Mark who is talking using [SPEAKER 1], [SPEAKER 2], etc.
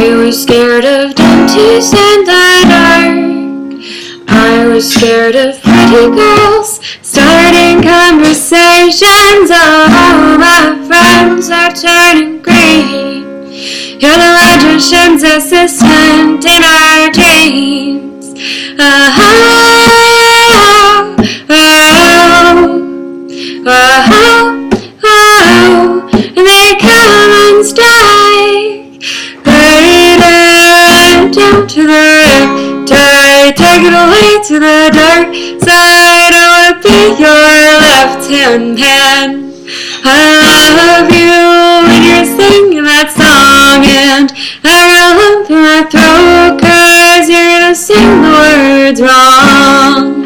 [SPEAKER 1] I was scared of dentists and the dark. I was scared of pretty girls starting conversations. All my friends are turning green. You're the magician's assistant in our dreams. Oh, oh, oh, oh, and they come and strike. Down to the riptide, take it away to the dark side. I wanna be your left-hand man. I love you when you're singing that song, and I got a lump in my throat 'cause you're gonna sing the words wrong.